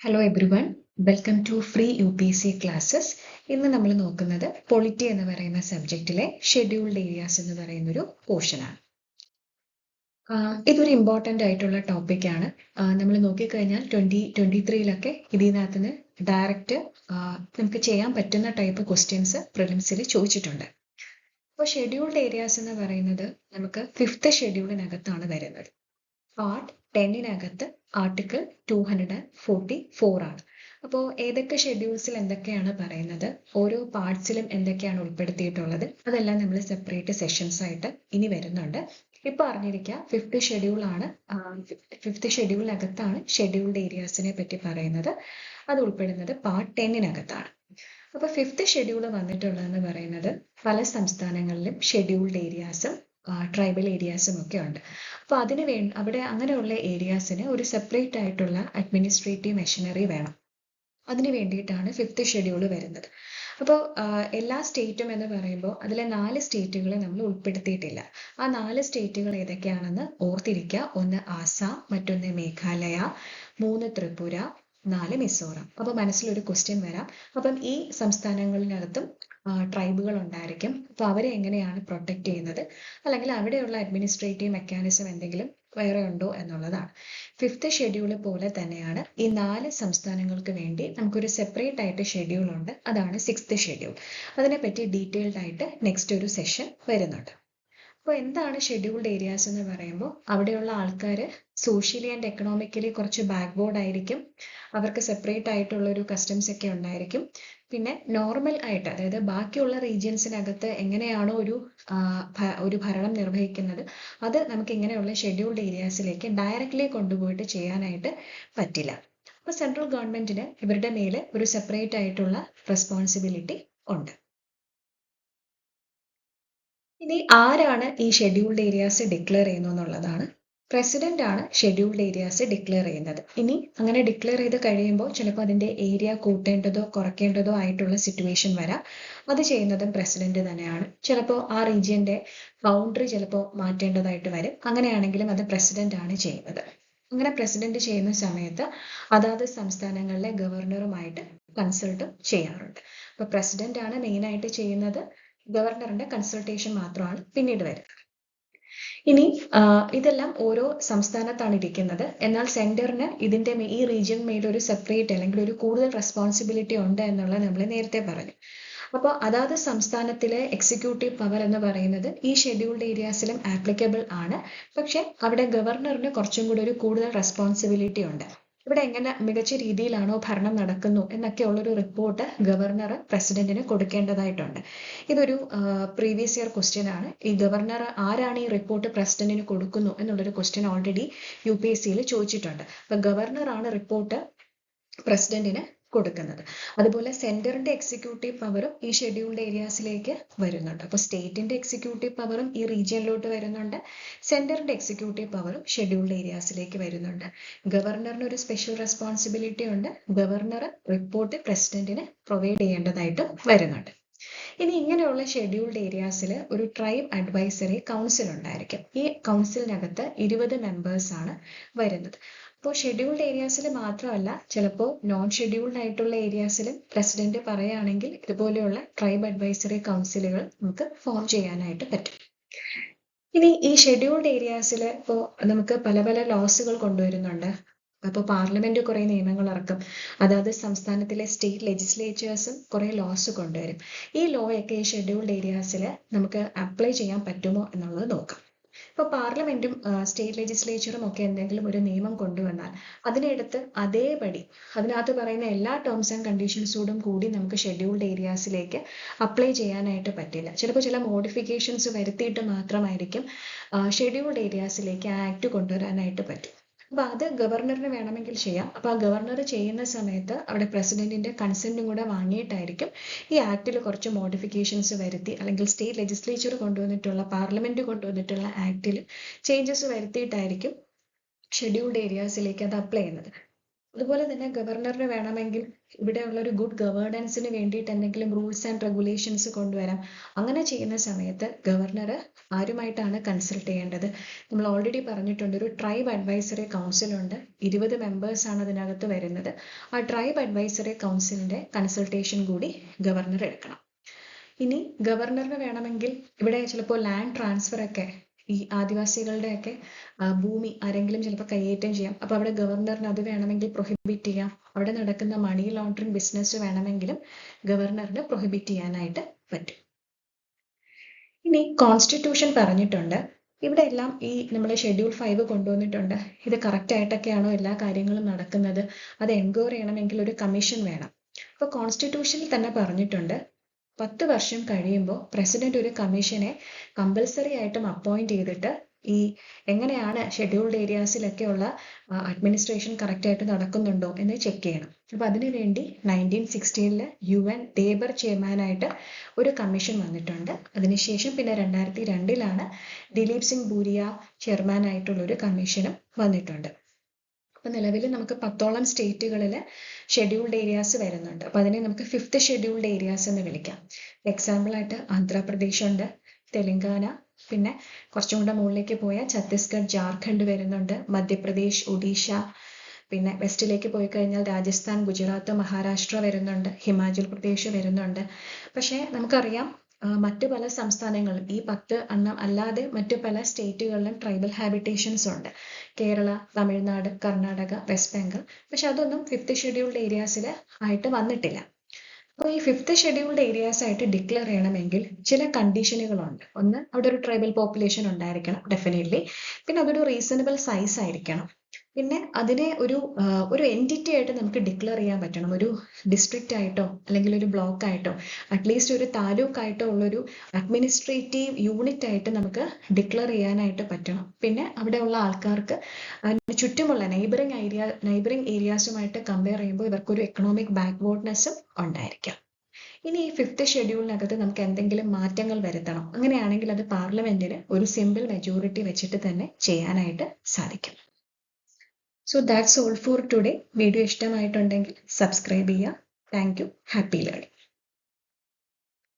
Hello everyone, welcome to free UPSC classes. ഇന്ന് നമ്മൾ നോക്കുന്നത് പൊളിറ്റി എന്ന് പറയുന്ന സബ്ജക്റ്റിലെ ഷെഡ്യൂൾഡ് ഏരിയാസ് എന്ന് പറയുന്ന ഒരു പോർഷനാണ്. ഇതൊരു ഇമ്പോർട്ടൻ്റ് ആയിട്ടുള്ള ടോപ്പിക്കാണ്. നമ്മൾ നോക്കിക്കഴിഞ്ഞാൽ 2023 ഇതിനകത്ത് നിന്ന് ഡയറക്റ്റ് നമുക്ക് ചെയ്യാൻ പറ്റുന്ന ടൈപ്പ് ക്വസ്റ്റ്യൻസ് പ്രിലിംസിൽ ചോദിച്ചിട്ടുണ്ട്. അപ്പോൾ ഷെഡ്യൂൾഡ് ഏരിയാസ് എന്ന് പറയുന്നത് നമുക്ക് 5th ഷെഡ്യൂളിനകത്താണ് വരുന്നത്. പാർട്ട് 10-നകത്ത് ആർട്ടിക്കിൾ 244 ആണ്. അപ്പോൾ ഏതൊക്കെ ഷെഡ്യൂൾസിൽ എന്തൊക്കെയാണ് പറയുന്നത്, ഓരോ പാർട്സിലും എന്തൊക്കെയാണ് ഉൾപ്പെടുത്തിയിട്ടുള്ളത്, അതെല്ലാം നമ്മൾ സെപ്പറേറ്റ് സെഷൻസ് ആയിട്ട് ഇനി വരുന്നുണ്ട്. ഇപ്പോൾ അറിഞ്ഞിരിക്കുക 5th ഷെഡ്യൂളാണ്. 5th ഷെഡ്യൂളിനകത്താണ് ഷെഡ്യൂൾഡ് ഏരിയാസിനെ പറ്റി പറയുന്നത്. അത് ഉൾപ്പെടുന്നത് പാർട്ട് 10-നകത്താണ്. അപ്പോൾ 5th ഷെഡ്യൂൾ വന്നിട്ടുള്ളതെന്ന് പറയുന്നത് പല സംസ്ഥാനങ്ങളിലും ഷെഡ്യൂൾഡ് ഏരിയാസും ട്രൈബൽ ഏരിയാസും ഒക്കെ ഉണ്ട്. അപ്പോൾ അവിടെ അങ്ങനെയുള്ള ഏരിയാസിന് ഒരു സെപ്പറേറ്റ് ആയിട്ടുള്ള അഡ്മിനിസ്ട്രേറ്റീവ് മെഷീനറി വേണം. അതിന് വേണ്ടിയിട്ടാണ് 5th ഷെഡ്യൂൾ വരുന്നത്. അപ്പോൾ എല്ലാ സ്റ്റേറ്റും എന്ന് പറയുമ്പോൾ അതിലെ 4 സ്റ്റേറ്റുകളെ നമ്മൾ ഉൾപ്പെടുത്തിയിട്ടില്ല. ആ 4 സ്റ്റേറ്റുകൾ ഏതൊക്കെയാണെന്ന് ഓർത്തിരിക്കുക. 1 ആസാം, മറ്റൊന്ന് മേഘാലയ, 3 ത്രിപുര, 4 മിസോറാം. അപ്പോൾ മനസ്സിലൊരു ക്വസ്റ്റ്യൻ വരാം, അപ്പം ഈ സംസ്ഥാനങ്ങളിനകത്തും ട്രൈബുകൾ ഉണ്ടായിരിക്കും. അപ്പോൾ അവരെ എങ്ങനെയാണ് പ്രൊട്ടക്റ്റ് ചെയ്യുന്നത്, അല്ലെങ്കിൽ അവിടെയുള്ള അഡ്മിനിസ്ട്രേറ്റീവ് മെക്കാനിസം എന്തെങ്കിലും വേറെ ഉണ്ടോ എന്നുള്ളതാണ്. 5th ഷെഡ്യൂൾ പോലെ തന്നെയാണ് ഈ 4 സംസ്ഥാനങ്ങൾക്ക് വേണ്ടി നമുക്കൊരു സെപ്പറേറ്റ് ആയിട്ട് ഷെഡ്യൂൾ ഉണ്ട്. അതാണ് 6th ഷെഡ്യൂൾ. അതിനെപ്പറ്റി ഡീറ്റെയിൽഡ് ആയിട്ട് നെക്സ്റ്റ് ഒരു സെഷൻ വരുന്നുണ്ട്. അപ്പോൾ എന്താണ് ഷെഡ്യൂൾഡ് ഏരിയാസ് എന്ന് പറയുമ്പോൾ അവിടെയുള്ള ആൾക്കാർ സോഷ്യലി ആൻഡ് എക്കണോമിക്കലി കുറച്ച് ബാക്ക്വേർഡ് ആയിരിക്കും. അവർക്ക് സെപ്പറേറ്റ് ആയിട്ടുള്ള ഒരു കസ്റ്റംസ് ഒക്കെ ഉണ്ടായിരിക്കും. പിന്നെ നോർമൽ ആയിട്ട്, അതായത് ബാക്കിയുള്ള റീജിയൻസിനകത്ത് എങ്ങനെയാണോ ഒരു ഭരണം നിർവഹിക്കുന്നത്, അത് നമുക്ക് ഇങ്ങനെയുള്ള ഷെഡ്യൂൾഡ് ഏരിയാസിലേക്ക് ഡയറക്റ്റ്ലി കൊണ്ടുപോയിട്ട് ചെയ്യാനായിട്ട് പറ്റില്ല. അപ്പോൾ സെൻട്രൽ ഗവൺമെന്റിന് ഇവരുടെ മേലെ ഒരു സെപ്പറേറ്റ് ആയിട്ടുള്ള റെസ്പോൺസിബിലിറ്റി ഉണ്ട്. ഇനി ആരാണ് ഈ ഷെഡ്യൂൾഡ് ഏരിയാസ് ഡിക്ലെയർ ചെയ്യുന്നത് എന്നുള്ളതാണ്. പ്രസിഡന്റ് ആണ് ഷെഡ്യൂൾഡ് ഏരിയാസ് ഡിക്ലെയർ ചെയ്യുന്നത്. ഇനി അങ്ങനെ ഡിക്ലെയർ ചെയ്ത് കഴിയുമ്പോൾ ചിലപ്പോൾ അതിന്റെ ഏരിയ കൂട്ടേണ്ടതോ കുറയ്ക്കേണ്ടതോ ആയിട്ടുള്ള സിറ്റുവേഷൻ വരാം. അത് ചെയ്യുന്നതും പ്രസിഡന്റ് തന്നെയാണ്. ചിലപ്പോൾ ആ റീജിയന്റെ ബൗണ്ടറി ചിലപ്പോൾ മാറ്റേണ്ടതായിട്ട് വരും. അങ്ങനെയാണെങ്കിലും അത് പ്രസിഡന്റ് ആണ് ചെയ്യുന്നത്. അങ്ങനെ പ്രസിഡന്റ് ചെയ്യുന്ന സമയത്ത് അതാത് സംസ്ഥാനങ്ങളിലെ ഗവർണറുമായിട്ട് കൺസൾട്ടും ചെയ്യാറുണ്ട്. അപ്പൊ പ്രസിഡന്റ് ആണ് മെയിൻ ആയിട്ട് ചെയ്യുന്നത്. ഗവർണറിന്റെ കൺസൾട്ടേഷൻ മാത്രമാണ് പിന്നീട് വരുന്നത്. ഇനി ഇതെല്ലാം ഓരോ സംസ്ഥാനത്താണ് ഇരിക്കുന്നത്. എന്നാൽ സെന്ററിന് ഈ റീജിയൻ മേലെ ഒരു സെപ്പറേറ്റ് അല്ലെങ്കിൽ ഒരു കൂടുതൽ റെസ്പോൺസിബിലിറ്റി ഉണ്ട് എന്നുള്ളത് നമ്മൾ നേരത്തെ പറഞ്ഞു. അപ്പോൾ അതാത് സംസ്ഥാനത്തിലെ എക്സിക്യൂട്ടീവ് പവർ എന്ന് പറയുന്നത് ഈ ഷെഡ്യൂൾഡ് ഏരിയാസിലും ആപ്ലിക്കബിൾ ആണ്. പക്ഷെ അവിടെ ഗവർണറിന് കുറച്ചും കൂടി ഒരു കൂടുതൽ റെസ്പോൺസിബിലിറ്റി ഉണ്ട്. ഇവിടെ എങ്ങനെ മികച്ച രീതിയിലാണോ ഭരണം നടക്കുന്നു എന്നൊക്കെയുള്ളൊരു റിപ്പോർട്ട് ഗവർണർ പ്രസിഡന്റിന് കൊടുക്കേണ്ടതായിട്ടുണ്ട്. ഇതൊരു പ്രീവിയസ് ഇയർ ക്വസ്റ്റ്യൻ ആണ്. ഈ ഗവർണർ ആരാണ് ഈ റിപ്പോർട്ട് പ്രസിഡന്റിന് കൊടുക്കുന്നു എന്നുള്ളൊരു ക്വസ്റ്റ്യൻ ഓൾറെഡി UPSCയിൽ ചോദിച്ചിട്ടുണ്ട്. അപ്പൊ ഗവർണറാണ് റിപ്പോർട്ട് പ്രസിഡന്റിന് കൊടുക്കുന്നത്. അതുപോലെ സെന്ററിന്റെ എക്സിക്യൂട്ടീവ് പവറും ഈ ഷെഡ്യൂൾഡ് ഏരിയാസിലേക്ക് വരുന്നുണ്ട്. അപ്പോൾ സ്റ്റേറ്റിന്റെ എക്സിക്യൂട്ടീവ് പവറും ഈ റീജിയനിലോട്ട് വരുന്നുണ്ട്. സെന്ററിന്റെ എക്സിക്യൂട്ടീവ് പവറും ഷെഡ്യൂൾഡ് ഏരിയാസിലേക്ക് വരുന്നുണ്ട്. ഗവർണറിന് ഒരു സ്പെഷ്യൽ റെസ്പോൺസിബിലിറ്റി ഉണ്ട്. ഗവർണർ റിപ്പോർട്ട് പ്രസിഡന്റിന് പ്രൊവൈഡ് ചെയ്യേണ്ടതായിട്ടും വരുന്നുണ്ട്. ഇനി ഇങ്ങനെയുള്ള ഷെഡ്യൂൾഡ് ഏരിയാസിൽ ഒരു ട്രൈബ് അഡ്വൈസറി കൗൺസിൽ ഉണ്ടായിരിക്കും. ഈ കൗൺസിലിനകത്ത് 20 മെമ്പേഴ്സ് ആണ് വരുന്നത്. അപ്പോൾ ഷെഡ്യൂൾഡ് ഏരിയാസിൽ മാത്രമല്ല, ചിലപ്പോൾ നോൺ ഷെഡ്യൂൾഡ് ആയിട്ടുള്ള ഏരിയാസിലും പ്രസിഡന്റ് പറയുകയാണെങ്കിൽ ഇതുപോലെയുള്ള ട്രൈബ് അഡ്വൈസറി കൗൺസിലുകൾ നമുക്ക് ഫോം ചെയ്യാനായിട്ട് പറ്റും. ഇനി ഈ ഷെഡ്യൂൾഡ് ഏരിയാസിൽ ഇപ്പോൾ നമുക്ക് പല പല ലോസുകൾ കൊണ്ടുവരുന്നുണ്ട്. അപ്പോൾ പാർലമെന്റ് കുറെ നിയമങ്ങൾ ഇറക്കും. അതായത് സംസ്ഥാനത്തിലെ സ്റ്റേറ്റ് ലെജിസ്ലേച്ചേഴ്സും കുറെ ലോസ് കൊണ്ടുവരും. ഈ ലോ ഒക്കെ ഈ ഷെഡ്യൂൾഡ് ഏരിയാസിൽ നമുക്ക് അപ്ലൈ ചെയ്യാൻ പറ്റുമോ എന്നുള്ളത് നോക്കാം. ഇപ്പോൾ പാർലമെന്റും സ്റ്റേറ്റ് ലെജിസ്ലേച്ചറും ഒക്കെ എന്തെങ്കിലും ഒരു നിയമം കൊണ്ടുവന്നാൽ അതിനെടുത്ത് അതേപടി അതിനകത്ത് പറയുന്ന എല്ലാ ടേംസ് ആൻഡ് കണ്ടീഷൻസോടും കൂടി നമുക്ക് ഷെഡ്യൂൾഡ് ഏരിയാസിലേക്ക് അപ്ലൈ ചെയ്യാനായിട്ട് പറ്റില്ല. ചിലപ്പോൾ ചില മോഡിഫിക്കേഷൻസ് വരുത്തിയിട്ട് മാത്രമായിരിക്കും ഷെഡ്യൂൾഡ് ഏരിയാസിലേക്ക് ആ ആക്ട് കൊണ്ടുവരാനായിട്ട് പറ്റും. അപ്പൊ അത് ഗവർണറിന് വേണമെങ്കിൽ ചെയ്യാം. അപ്പൊ ആ ഗവർണർ ചെയ്യുന്ന സമയത്ത് അവിടെ പ്രസിഡന്റിന്റെ കൺസെന്റും കൂടെ വാങ്ങിയിട്ടായിരിക്കും ഈ ആക്ടിൽ കുറച്ച് മോഡിഫിക്കേഷൻസ് വരുത്തി, അല്ലെങ്കിൽ സ്റ്റേറ്റ് ലെജിസ്ലേച്ചർ കൊണ്ടുവന്നിട്ടുള്ള പാർലമെന്റ് കൊണ്ടുവന്നിട്ടുള്ള ആക്ടിൽ ചേഞ്ചസ് വരുത്തിയിട്ടായിരിക്കും ഷെഡ്യൂൾഡ് ഏരിയാസിലേക്ക് അത് അപ്ലൈ ചെയ്യുന്നത്. അതുപോലെ തന്നെ ഗവർണറിന് വേണമെങ്കിൽ ഇവിടെയുള്ള ഒരു ഗുഡ് ഗവേണൻസിന് വേണ്ടിയിട്ട് എന്തെങ്കിലും റൂൾസ് ആൻഡ് റെഗുലേഷൻസ് കൊണ്ടുവരാം. അങ്ങനെ ചെയ്യുന്ന സമയത്ത് ഗവർണർ ആരുമായിട്ടാണ് കൺസൾട്ട് ചെയ്യേണ്ടത്? നമ്മൾ ഓൾറെഡി പറഞ്ഞിട്ടുണ്ട്, ഒരു ട്രൈബ് അഡ്വൈസറി കൗൺസിൽ ഉണ്ട്. 20 മെമ്പേഴ്സാണ് അതിനകത്ത് വരുന്നത്. ആ ട്രൈബ് അഡ്വൈസറി കൗൺസിലിന്റെ കൺസൾട്ടേഷൻ കൂടി ഗവർണർ എടുക്കണം. ഇനി ഗവർണറിന് വേണമെങ്കിൽ ഇവിടെ ചിലപ്പോൾ ലാൻഡ് ട്രാൻസ്ഫർ ഒക്കെ, ഈ ആദിവാസികളുടെയൊക്കെ ഭൂമി ആരെങ്കിലും ചിലപ്പോൾ കൈയേറ്റം ചെയ്യാം. അപ്പോൾ അവിടെ ഗവർണറിന് അത് വേണമെങ്കിൽ പ്രൊഹിബിറ്റ് ചെയ്യാം. അവിടെ നടക്കുന്ന മണി ലോണ്ടറിങ് ബിസിനസ് വേണമെങ്കിലും ഗവർണറിന് പ്രൊഹിബിറ്റ് ചെയ്യാനായിട്ട് പറ്റും. ഇനി കോൺസ്റ്റിറ്റ്യൂഷൻ പറഞ്ഞിട്ടുണ്ട്. ഇവിടെ എല്ലാം ഈ നമ്മൾ ഷെഡ്യൂൾ 5 കൊണ്ടുവന്നിട്ടുണ്ട്. ഇത് കറക്റ്റ് ആയിട്ടൊക്കെയാണോ എല്ലാ കാര്യങ്ങളും നടക്കുന്നത്, അത് എൻക്വയർ ചെയ്യണമെങ്കിൽ ഒരു കമ്മീഷൻ വേണം. അപ്പോൾ കോൺസ്റ്റിറ്റ്യൂഷനിൽ തന്നെ പറഞ്ഞിട്ടുണ്ട്, 10 വർഷം കഴിയുമ്പോൾ പ്രസിഡന്റ് ഒരു കമ്മീഷനെ കമ്പൽസറി ആയിട്ടും അപ്പോയിന്റ് ചെയ്തിട്ട് ഈ എങ്ങനെയാണ് ഷെഡ്യൂൾഡ് ഏരിയാസിലൊക്കെയുള്ള അഡ്മിനിസ്ട്രേഷൻ കറക്റ്റായിട്ട് നടക്കുന്നുണ്ടോ എന്ന് ചെക്ക് ചെയ്യണം. അപ്പോൾ അതിനുവേണ്ടി 1960 UN ലേബർ ചെയർമാനായിട്ട് ഒരു കമ്മീഷൻ വന്നിട്ടുണ്ട്. അതിനുശേഷം പിന്നെ 2002 ദിലീപ് സിംഗ് ബൂരിയ ചെയർമാനായിട്ടുള്ളൊരു കമ്മീഷനും വന്നിട്ടുണ്ട്. അപ്പം നിലവിൽ നമുക്ക് 10ഓളം സ്റ്റേറ്റുകളിൽ ഷെഡ്യൂൾഡ് ഏരിയാസ് വരുന്നുണ്ട്. അപ്പോൾ അതിനെ നമുക്ക് 5th ഷെഡ്യൂൾഡ് ഏരിയാസ് എന്ന് വിളിക്കാം. എക്സാമ്പിളായിട്ട് ആന്ധ്രാപ്രദേശ് ഉണ്ട്, തെലങ്കാന, പിന്നെ കുറച്ചും കൂടെ മുകളിലേക്ക് പോയാൽ ഛത്തീസ്ഗഡ്, ജാർഖണ്ഡ് വരുന്നുണ്ട്, മധ്യപ്രദേശ്, ഒഡീഷ, പിന്നെ വെസ്റ്റിലേക്ക് പോയി കഴിഞ്ഞാൽ രാജസ്ഥാൻ, ഗുജറാത്ത്, മഹാരാഷ്ട്ര വരുന്നുണ്ട്, ഹിമാചൽ പ്രദേശ് വരുന്നുണ്ട്. പക്ഷേ നമുക്കറിയാം മറ്റു പല സംസ്ഥാനങ്ങളും ഈ 10 എണ്ണം അല്ലാതെ മറ്റു പല സ്റ്റേറ്റുകളിലും ട്രൈബൽ ഹാബിറ്റേഷൻസ് ഉണ്ട്. കേരള, തമിഴ്നാട്, കർണാടക, വെസ്റ്റ് ബംഗാൾ. പക്ഷെ അതൊന്നും 5th ഷെഡ്യൂൾഡ് ഏരിയാസിൽ ആയിട്ട് വന്നിട്ടില്ല. അപ്പോൾ ഈ 5th ഷെഡ്യൂൾഡ് ഏരിയാസ് ആയിട്ട് ഡിക്ലെയർ ചെയ്യണമെങ്കിൽ ചില കണ്ടീഷനുകളുണ്ട്. ഒന്ന്, അവിടെ ഒരു ട്രൈബൽ പോപ്പുലേഷൻ ഉണ്ടായിരിക്കണം ഡെഫിനറ്റ്ലി. പിന്നെ അതൊരു റീസണബിൾ സൈസ് ആയിരിക്കണം. പിന്നെ അതിനെ ഒരു എൻറ്റിറ്റി ആയിട്ട് നമുക്ക് ഡിക്ലെയർ ചെയ്യാൻ പറ്റണം. ഒരു ഡിസ്ട്രിക്റ്റ് ആയിട്ടോ അല്ലെങ്കിൽ ഒരു ബ്ലോക്ക് ആയിട്ടോ അറ്റ്ലീസ്റ്റ് ഒരു താലൂക്ക് ആയിട്ടോ ഉള്ളൊരു അഡ്മിനിസ്ട്രേറ്റീവ് യൂണിറ്റ് ആയിട്ട് നമുക്ക് ഡിക്ലെയർ ചെയ്യാനായിട്ട് പറ്റണം. പിന്നെ അവിടെയുള്ള ആൾക്കാർക്ക് ചുറ്റുമുള്ള നൈബറിങ് ഏരിയാസുമായിട്ട് കമ്പയർ ചെയ്യുമ്പോൾ ഇവർക്കൊരു എക്കണോമിക് ബാക്ക്വേർഡ്നെസ്സും ഉണ്ടായിരിക്കാം. ഇനി ഈ 5th ഷെഡ്യൂളിനകത്ത് നമുക്ക് എന്തെങ്കിലും മാറ്റങ്ങൾ വരുത്തണം. അങ്ങനെയാണെങ്കിൽ അത് പാർലമെന്റിന് ഒരു സിമ്പിൾ മെജോറിറ്റി വെച്ചിട്ട് തന്നെ ചെയ്യാനായിട്ട് സാധിക്കും. So that's all for today. Video ഇഷ്ടമായിട്ടുണ്ടെങ്കിൽ സബ്സ്ക്രൈബ് ചെയ്യുക. Thank you. Happy learning.